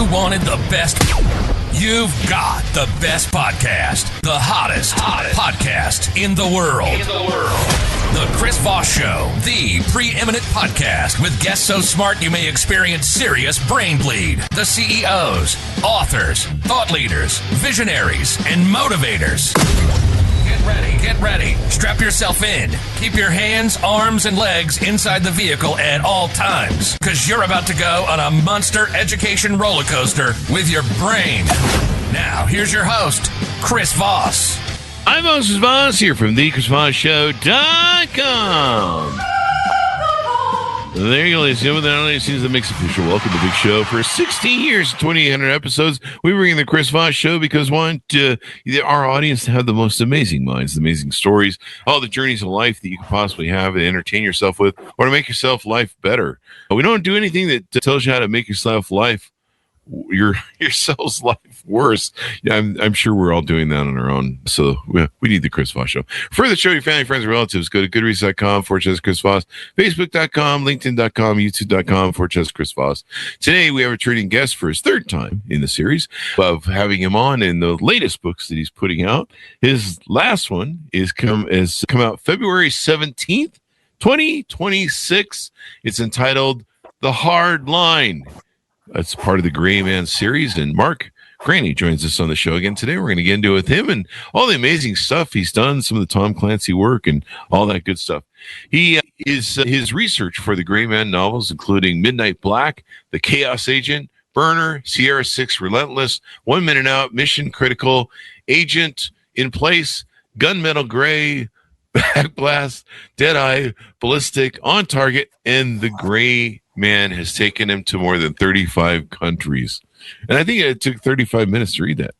you wanted the best, you've got the best podcast, the hottest podcast in the world. The Chris Voss Show, the preeminent podcast with guests so smart you may experience serious brain bleed. The CEOs, authors, thought leaders, visionaries, and motivators. Get ready. Strap yourself in. Keep your hands, arms, and legs inside the vehicle at all times, because you're about to go on a monster education roller coaster with your brain. Now, here's your host, Chris Voss. I'm Moses Voss here from thechrisvossshow.com. There you go, ladies and gentlemen. That only seems that makes official. Welcome to the big show. For 16 years, 2,800 episodes, we bring in the Chris Voss Show because we want our audience to have the most amazing minds, the amazing stories, all the journeys of life that you can possibly have to entertain yourself with or to make yourself life better. We don't do anything that tells you how to make yourself yourself's life worse. Yeah, I'm sure we're all doing that on our own. So we need the Chris Voss Show. For the show, your family, friends, and relatives, go to goodreads.com/Chris Voss, Facebook.com, LinkedIn.com, YouTube.com/Chris Voss. Today, we have a returning guest for his third time in the series of having him on in the latest books that he's putting out. His last one has come out February 17th, 2026. It's entitled The Hard Line. It's part of the Gray Man series, and Mark Greaney joins us on the show again today. We're going to get into it with him and all the amazing stuff he's done, some of the Tom Clancy work, and all that good stuff. His research for the Gray Man novels, including Midnight Black, The Chaos Agent, Burner, Sierra 6 Relentless, 1 Minute Out, Mission Critical, Agent in Place, Gunmetal Gray, Backblast, Deadeye, Ballistic, On Target, and The Gray Man has taken him to more than 35 countries. And I think it took 35 minutes to read that.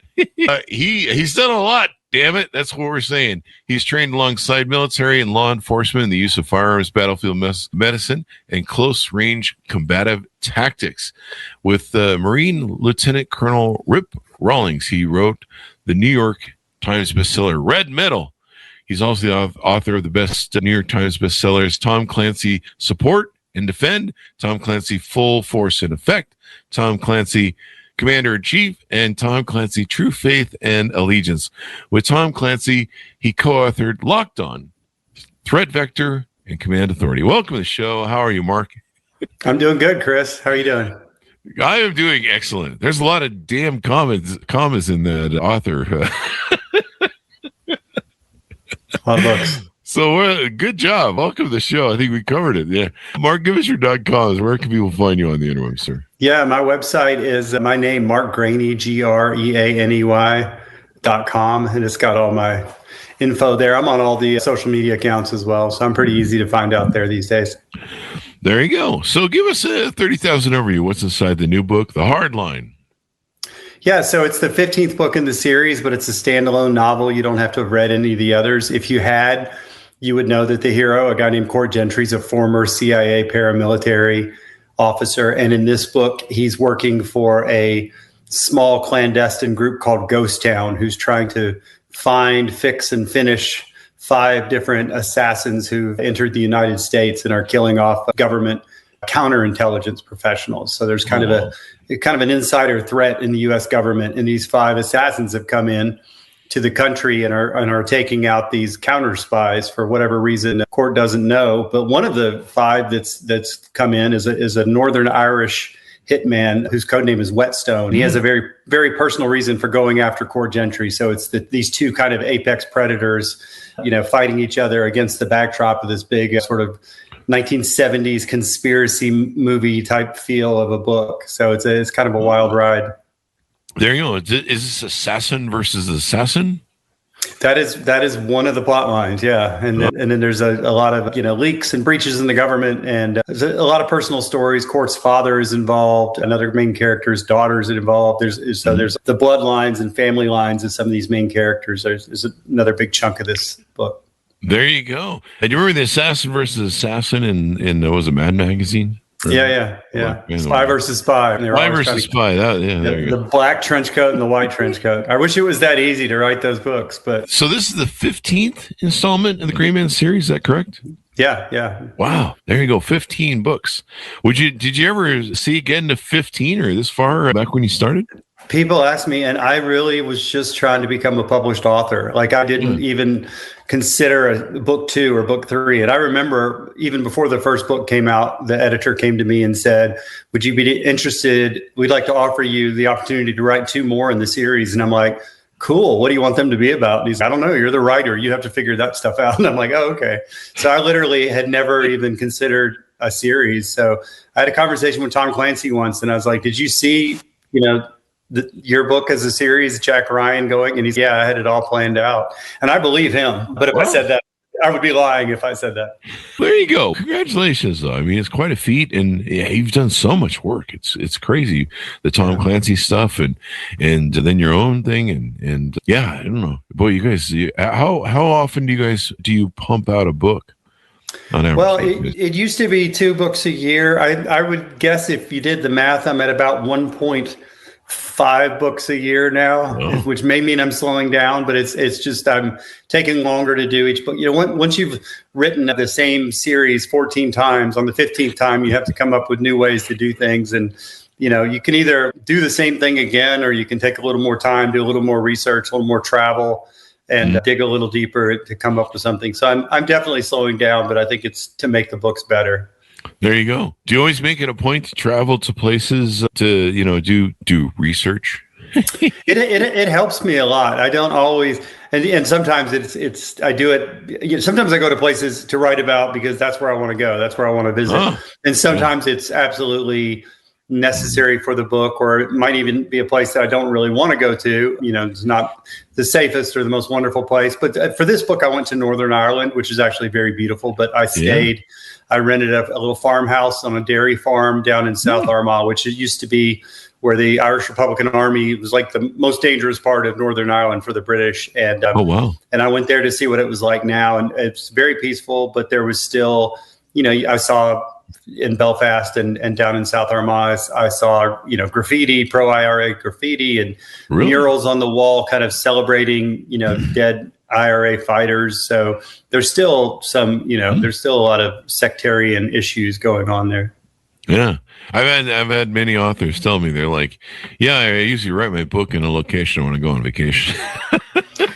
He's done a lot, damn it. That's what we're saying. He's trained alongside military and law enforcement in the use of firearms, battlefield medicine, and close-range combative tactics. With Marine Lieutenant Colonel Rip Rawlings, he wrote the New York Times bestseller Red Medal. He's also the author of the best New York Times bestsellers Tom Clancy Support and Defend, Tom Clancy Full Force and Effect, Tom Clancy Commander-in-Chief, and Tom Clancy True Faith and Allegiance. With Tom Clancy, he co-authored Locked On, Threat Vector, and Command Authority. Welcome to the show. How are you, Mark? I'm doing good, Chris. How are you doing? I am doing excellent. There's a lot of damn commas in that author. A lot of books. So good job. Welcome to the show. I think we covered it. Yeah. Mark, give us your .coms. Where can people find you on the interweb, sir? Yeah, my website is my name, Mark Greaney, GREANEY.com. And it's got all my info there. I'm on all the social media accounts as well. So I'm pretty easy to find out there these days. There you go. So give us a 30,000 overview. What's inside the new book, The Hard Line? Yeah, so it's the 15th book in the series, but it's a standalone novel. You don't have to have read any of the others. If you had, you would know that the hero, a guy named Gentry, is a former CIA paramilitary officer. And in this book, he's working for a small clandestine group called Ghost Town, who's trying to find, fix, and finish 5 different assassins who've entered the United States and are killing off government counterintelligence professionals. So there's kind of an insider threat in the U.S. government, and these 5 assassins have come in to the country and are taking out these counter spies for whatever reason the court doesn't know. But one of the 5 that's come in is a Northern Irish hitman whose codename is Whetstone. He has a very, very personal reason for going after Gentry. So it's these 2 kind of apex predators, fighting each other against the backdrop of this big sort of 1970s conspiracy movie type feel of a book. So it's kind of a wild ride. There you go. Is this assassin versus assassin? That is one of the plot lines, yeah. And then there's a lot of leaks and breaches in the government, and there's a lot of personal stories. Court's father is involved. Another main character's daughter is involved. There's the bloodlines and family lines of some of these main characters. There's another big chunk of this book. There you go. And you remember the assassin versus assassin in was it Mad Magazine? Yeah. Spy versus spy. Spy versus spy. The black trench coat and the white trench coat. I wish it was that easy to write those books. But so this is the 15th installment in the Gray Man series. Is that correct? Yeah, yeah. Wow, there you go, 15 books. Did you ever see getting to 15 or this far back when you started? People ask me, and I really was just trying to become a published author. Like I didn't even consider a book 2 or book 3. And I remember even before the first book came out, the editor came to me and said, "Would you be interested? We'd like to offer you the opportunity to write 2 more in the series." And I'm like, "Cool. What do you want them to be about?" And he's, "I don't know. You're the writer. You have to figure that stuff out." And I'm like, "Oh, okay." So I literally had never even considered a series. So I had a conversation with Tom Clancy once, and I was like, "Did you see, your book as a series, Jack Ryan going?" And he's, "Yeah, I had it all planned out." And I believe him. But if I said that, I would be lying if I said that. There you go. Congratulations, though. I mean, it's quite a feat, and you've done so much work. It's crazy, the Tom Clancy stuff, and then your own thing, and yeah, I don't know, boy, you guys. How often do you pump out a book? On average? Well, it used to be 2 books a year. I would guess if you did the math, I'm at about 1.5 books a year now, which may mean I'm slowing down, but it's just I'm taking longer to do each book. Once you've written the same series 14 times, on the 15th time, you have to come up with new ways to do things. And, you can either do the same thing again, or you can take a little more time, do a little more research, a little more travel, and dig a little deeper to come up with something. So I'm definitely slowing down, but I think it's to make the books better. There you go. Do you always make it a point to travel to places to, do research? It helps me a lot. I don't always, and sometimes I do it. Sometimes I go to places to write about because that's where I want to go. That's where I want to visit. And sometimes it's absolutely necessary for the book, or it might even be a place that I don't really want to go to. It's not the safest or the most wonderful place. But for this book, I went to Northern Ireland, which is actually very beautiful. But I stayed. Yeah. I rented a little farmhouse on a dairy farm down in South Armagh, which it used to be where the Irish Republican Army was like the most dangerous part of Northern Ireland for the British. And and I went there to see what it was like now, and it's very peaceful. But there was still, I saw in Belfast and down in South Armagh, I saw graffiti, pro-IRA graffiti, and murals on the wall, kind of celebrating dead IRA fighters. So there's still some, there's still a lot of sectarian issues going on there. Yeah. I've had many authors tell me, they're like, "Yeah, I usually write my book in a location I want to go on vacation."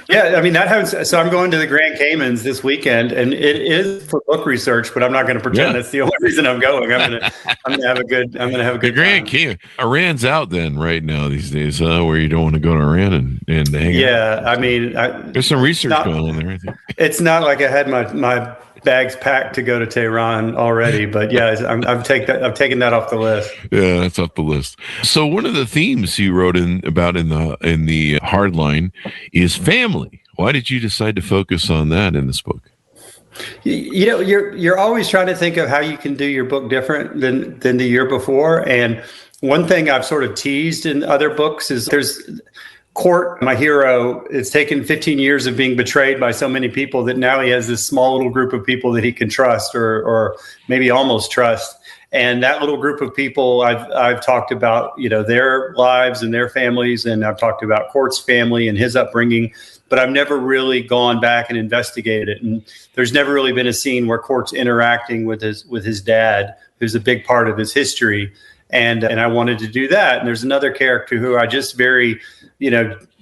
Yeah, I mean, that happens. So I'm going to the Grand Caymans this weekend, and it is for book research, but I'm not going to pretend that's the only reason I'm going. I'm going to have a good the Grand Cayman. Iran's out then right now these days, where you don't want to go to Iran and hang out. Yeah, I mean, there's some research going on there, I think. It's not like I had my bags packed to go to Tehran already, but yeah, I've taken that off the list. Yeah, that's off the list. So one of the themes you wrote about in the hardline is family. Why did you decide to focus on that in this book? You're always trying to think of how you can do your book different than the year before. And one thing I've sort of teased in other books is there's Court, my hero, it's taken 15 years of being betrayed by so many people that now he has this small little group of people that he can trust or maybe almost trust. And that little group of people, I've talked about, their lives and their families, and I've talked about Court's family and his upbringing, but I've never really gone back and investigated it. And there's never really been a scene where Court's interacting with his dad, who's a big part of his history. And I wanted to do that. And there's another character who I just very,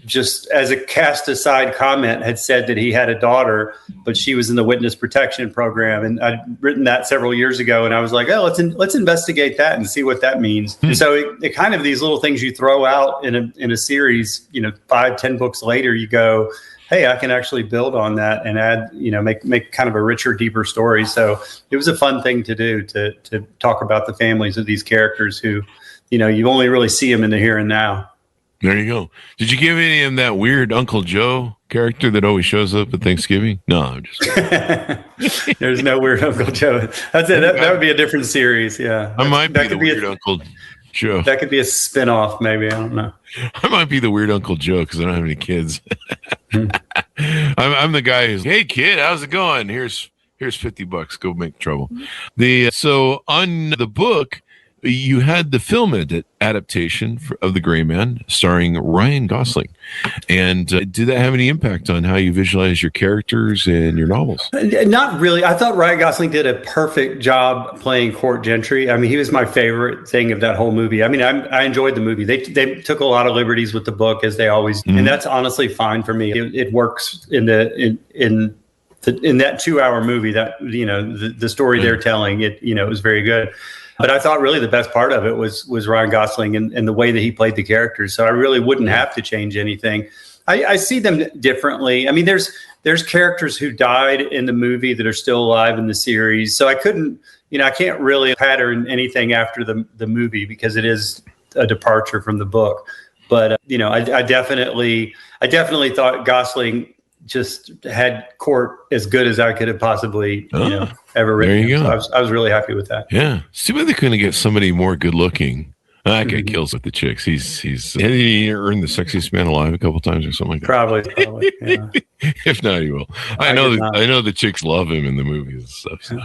just as a cast aside comment, had said that he had a daughter, but she was in the witness protection program. And I'd written that several years ago. And I was like, oh, let's investigate that and see what that means. And so it kind of these little things you throw out in a series, 5-10 books later, you go, hey, I can actually build on that and add, make kind of a richer, deeper story. So it was a fun thing to do, to talk about the families of these characters who, you only really see them in the here and now. There you go. Did you give any of them that weird Uncle Joe character that always shows up at Thanksgiving? No, I'm just There's no weird Uncle Joe. That's it. That would be a different series. Yeah. I might be the weird Uncle Joe. That could be a spinoff, maybe. I don't know. I might be the weird Uncle Joe because I don't have any kids. I'm the guy who's, hey kid, how's it going? Here's $50. Go make trouble. So on the book, you had the film adaptation of The Gray Man starring Ryan Gosling. And did that have any impact on how you visualize your characters and your novels? Not really. I thought Ryan Gosling did a perfect job playing Court Gentry. I mean, he was my favorite thing of that whole movie. I mean, I enjoyed the movie. They took a lot of liberties with the book, as they always do. And that's honestly fine for me. It works in that 2-hour movie, that, the story they're telling, it was very good. But I thought really the best part of it was Ryan Gosling and the way that he played the characters. So I really wouldn't have to change anything. I see them differently. I mean, there's characters who died in the movie that are still alive in the series. So I can't really pattern anything after the movie, because it is a departure from the book. But, I definitely thought Gosling just had Court as good as I could have possibly ever written. There you go. So I was really happy with that. Yeah. See why they couldn't get somebody more good looking. That guy kills with the chicks. He earned the sexiest man alive a couple times or something like that. Probably. Yeah. If not, he will. I know the chicks love him in the movies and stuff. So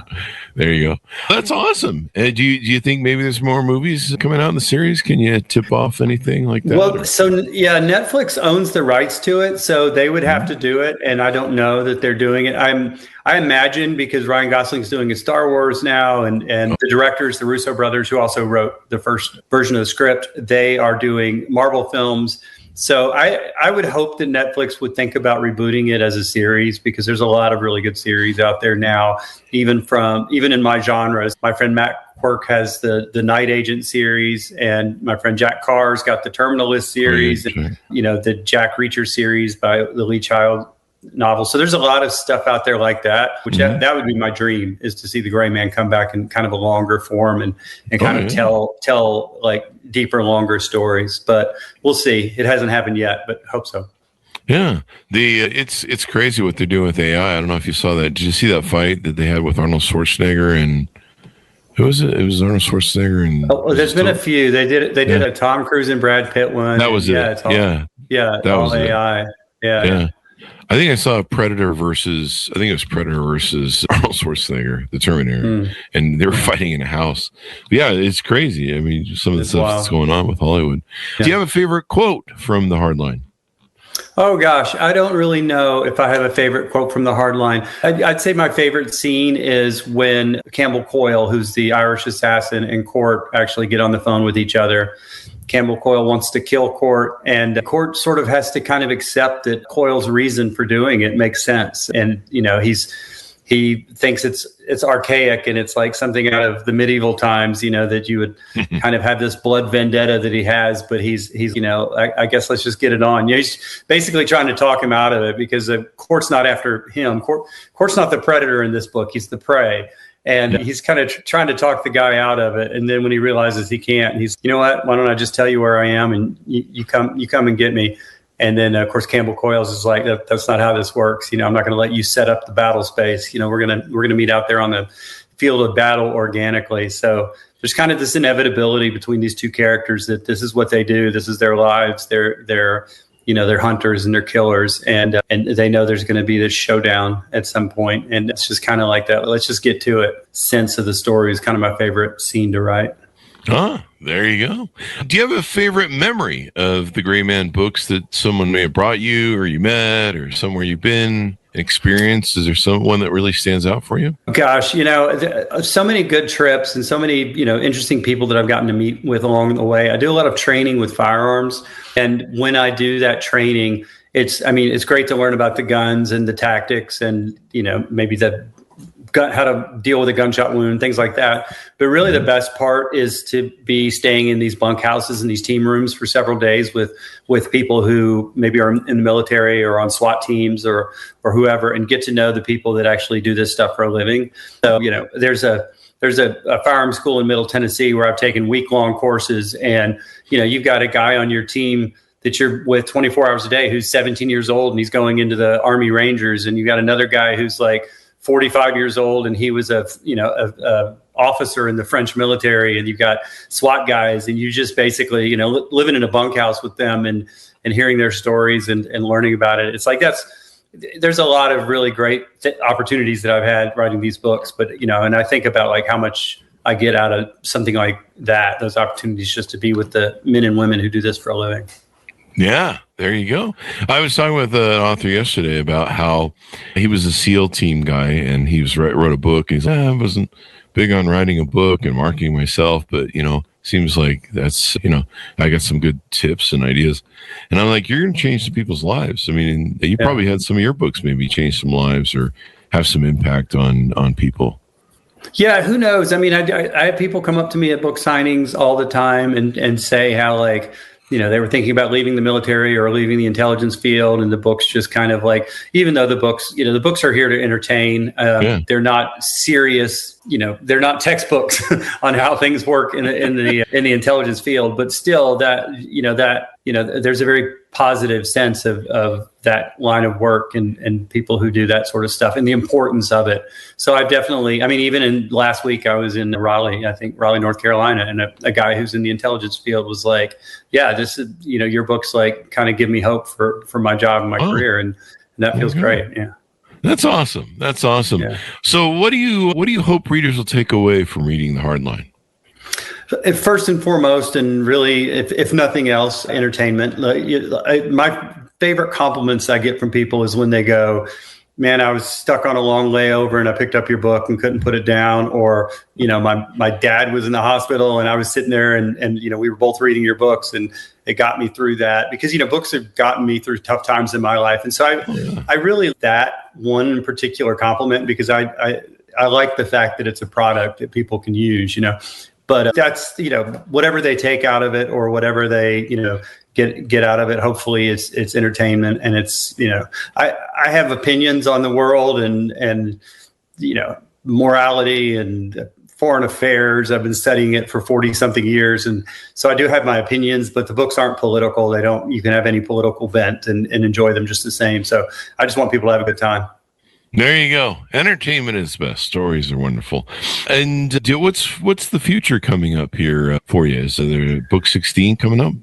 there you go. That's awesome. Do you think maybe there's more movies coming out in the series? Can you tip off anything like that? Well, Netflix owns the rights to it, so they would have to do it, and I don't know that they're doing it. I imagine, because Ryan Gosling's doing a Star Wars now, and the directors, the Russo brothers, who also wrote the first version of the script, they are doing Marvel films. So I would hope that Netflix would think about rebooting it as a series, because there's a lot of really good series out there now, even in my genres. My friend Matt Quirk has the Night Agent series, and my friend Jack Carr's got the Terminalist series, and the Jack Reacher series by the Lee Child novel. So there's a lot of stuff out there like that, which that would be my dream, is to see the Gray Man come back in kind of a longer form and kind of tell like deeper, longer stories. But we'll see. It hasn't happened yet, but hope so. Yeah. It's crazy what they're doing with AI. I don't know if you saw that. Did you see that fight that they had with Arnold Schwarzenegger and who was it? It was Arnold Schwarzenegger and there's been a few. They did a Tom Cruise and Brad Pitt one. That was it. That was AI. Yeah. I think I saw Predator versus Arnold Schwarzenegger, the Terminator, and they were fighting in a house. But yeah, it's crazy. I mean, some of the stuff that's going on with Hollywood. Yeah. Do you have a favorite quote from The Hardline? Oh, gosh, I don't really know if I have a favorite quote from The Hardline. I'd say my favorite scene is when Campbell Coyle, who's the Irish assassin, and Court actually get on the phone with each other. Campbell Coyle wants to kill Court, and Court sort of has to kind of accept that Coyle's reason for doing it makes sense. And, he thinks it's archaic, and it's like something out of the medieval times, that you would kind of have this blood vendetta that he has, but he's I guess let's just get it on. He's basically trying to talk him out of it, because Court's not after him. Court's not the predator in this book. He's the prey. And he's kind of trying to talk the guy out of it. And then when he realizes he can't, he's, you know what, why don't I just tell you where I am, and you come and get me. And then, of course, Campbell Coyles is like, that's not how this works. I'm not going to let you set up the battle space. We're going to meet out there on the field of battle organically. So there's kind of this inevitability between these two characters that this is what they do. This is their lives. They're hunters and they're killers, and they know there's going to be this showdown at some point. And it's just kind of like that. Let's just get to it. Sense of the story is kind of my favorite scene to write. Ah, there you go. Do you have a favorite memory of the Gray Man books that someone may have brought you, or you met, or somewhere you've been, experienced? Is there someone that really stands out for you? Gosh, so many good trips and so many, interesting people that I've gotten to meet with along the way. I do a lot of training with firearms. And when I do that training, it's great to learn about the guns and the tactics and, maybe how to deal with a gunshot wound, things like that. But really the best part is to be staying in these bunkhouses and these team rooms for several days with people who maybe are in the military or on SWAT teams or whoever, and get to know the people that actually do this stuff for a living. So, there's a firearms school in Middle Tennessee where I've taken week-long courses, and, you've got a guy on your team that you're with 24 hours a day who's 17 years old and he's going into the Army Rangers, and you've got another guy who's like 45 years old and he was a officer in the French military, and you've got SWAT guys, and you just basically, living in a bunkhouse with them and hearing their stories and learning about it. It's like there's a lot of really great opportunities that I've had writing these books, but, and I think about like how much I get out of something like that, those opportunities just to be with the men and women who do this for a living. Yeah, there you go. I was talking with an author yesterday about how he was a SEAL team guy, and he wrote a book. He's like, I wasn't big on writing a book and marketing myself, but seems like that's I got some good tips and ideas. And I'm like, you're going to change some people's lives. I mean, you probably had some of your books maybe change some lives or have some impact on people. Yeah, who knows? I mean, I have people come up to me at book signings all the time and say how, like, they were thinking about leaving the military or leaving the intelligence field, and the books just kind of like, even though the books are here to entertain, they're not serious, they're not textbooks on how things work in the intelligence field, but still there's a very positive sense of that line of work and people who do that sort of stuff and the importance of it. So I've definitely, even in last week, I was in Raleigh, North Carolina, and a guy who's in the intelligence field was like, yeah, this is, your books like kind of give me hope for my job and my career. And that feels great. Yeah. That's awesome. That's awesome. Yeah. So what do you hope readers will take away from reading The Hardline? First and foremost, and really, if nothing else, entertainment. My favorite compliments I get from people is when they go, man, I was stuck on a long layover and I picked up your book and couldn't put it down. Or, my dad was in the hospital and I was sitting there and we were both reading your books and it got me through that because, books have gotten me through tough times in my life. And so I really, that one particular compliment, because I like the fact that it's a product that people can use, but that's, whatever they take out of it or whatever they, get out of it. Hopefully it's entertainment, and it's, I have opinions on the world and morality and foreign affairs. I've been studying it for 40 something years. And so I do have my opinions, but the books aren't political. You can have any political bent and enjoy them just the same. So I just want people to have a good time. There you go. Entertainment is best. Stories are wonderful. And what's the future coming up here for you? Is there book 16 coming up?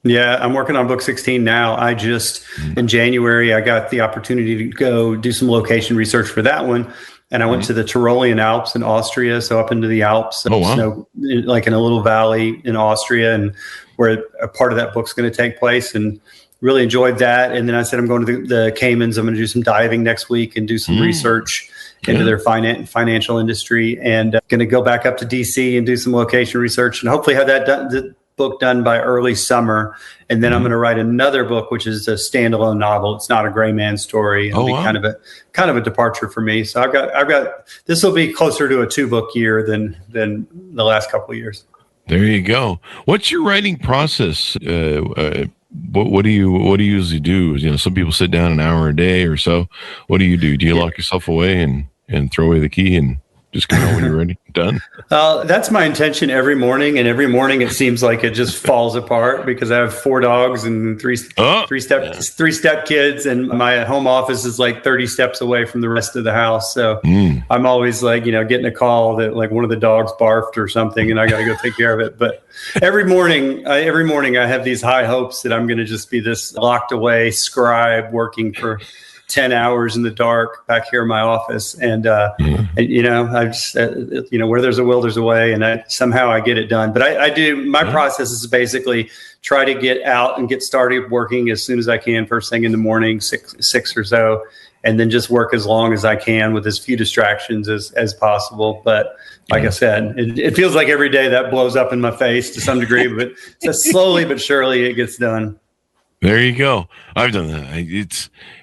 Yeah, I'm working on book 16 now. I just, in January, I got the opportunity to go do some location research for that one. And I went to the Tyrolean Alps in Austria, so up into the Alps, like in a little valley in Austria, and where a part of that book's going to take place. And really enjoyed that. And then I said, I'm going to the Caymans. I'm going to do some diving next week and do some research into their financial industry, and going to go back up to DC and do some location research and hopefully have the book done by early summer. And then I'm going to write another book, which is a standalone novel. It's not a gray man story. It'll be kind of a departure for me. So I've got, this will be closer to a 2-book year than the last couple of years. There you go. What's your writing process? What do you usually do? Some people sit down an hour a day or so. What do you do? Do you lock yourself away and throw away the key and just come out when you're ready? Done? That's my intention every morning. And every morning it seems like it just falls apart because I have 4 dogs and three step kids. And my home office is like 30 steps away from the rest of the house. So I'm always like, getting a call that like one of the dogs barfed or something and I got to go take care of it. But every morning I have these high hopes that I'm going to just be this locked away scribe working for 10 hours in the dark back here in my office. And, I just, where there's a will, there's a way. And somehow I get it done. But I do, my process is basically try to get out and get started working as soon as I can, first thing in the morning, six or so, and then just work as long as I can with as few distractions as possible. But like I said, it feels like every day that blows up in my face to some degree, but slowly but surely it gets done. There you go. I've done that.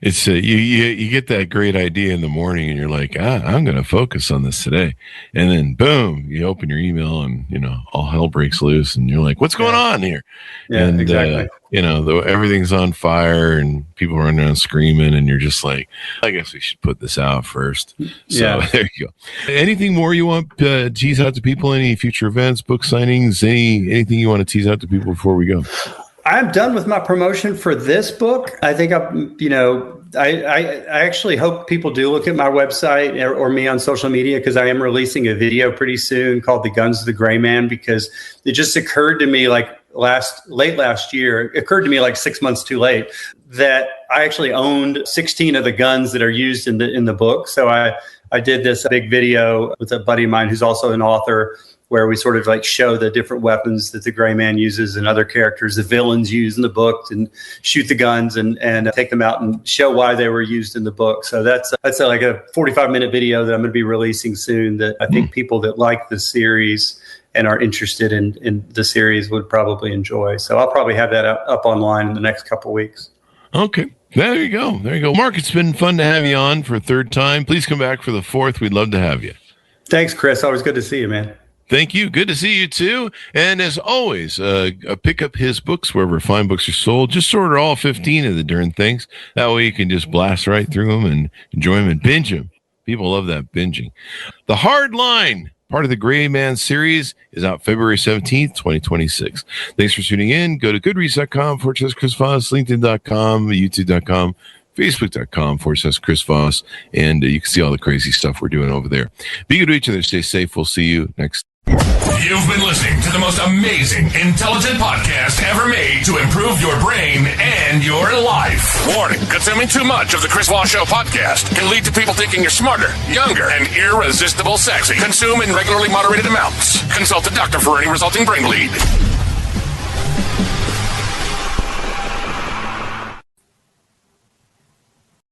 It's you get that great idea in the morning and you're like, I'm going to focus on this today. And then boom, you open your email and, all hell breaks loose and you're like, what's going on here? Yeah, and, exactly. Everything's on fire and people running around screaming and you're just like, I guess we should put this out first. So there you go. Anything more you want to tease out to people? Any future events, book signings, anything you want to tease out to people before we go? I'm done with my promotion for this book. I think I actually hope people do look at my website or me on social media, because I am releasing a video pretty soon called The Guns of the Gray Man, because it just occurred to me late last year, it occurred to me like 6 months too late, that I actually owned 16 of the guns that are used in the book. So I did this big video with a buddy of mine who's also an author, where we sort of like show the different weapons that the Gray Man uses and other characters, the villains use in the book, and shoot the guns and take them out and show why they were used in the book. So that's like a 45-minute video that I'm going to be releasing soon that I think people that like the series and are interested in the series would probably enjoy. So I'll probably have that up online in the next couple of weeks. Okay. There you go. Mark, it's been fun to have you on for a third time. Please come back for the fourth. We'd love to have you. Thanks, Chris. Always good to see you, man. Thank you. Good to see you, too. And as always, pick up his books wherever fine books are sold. Just order all 15 of the darn things. That way you can just blast right through them and enjoy them and binge them. People love that binging. The Hard Line, part of the Gray Man series, is out February 17th, 2026. Thanks for tuning in. Go to goodreads.com/Chris Voss, LinkedIn.com, YouTube.com, Facebook.com/Chris Voss, and you can see all the crazy stuff we're doing over there. Be good to each other. Stay safe. We'll see you next. You've been listening to the most amazing, intelligent podcast ever made to improve your brain and your life. Warning, consuming too much of the Chris Voss Show podcast can lead to people thinking you're smarter, younger, and irresistible sexy. Consume in regularly moderated amounts. Consult a doctor for any resulting brain bleed.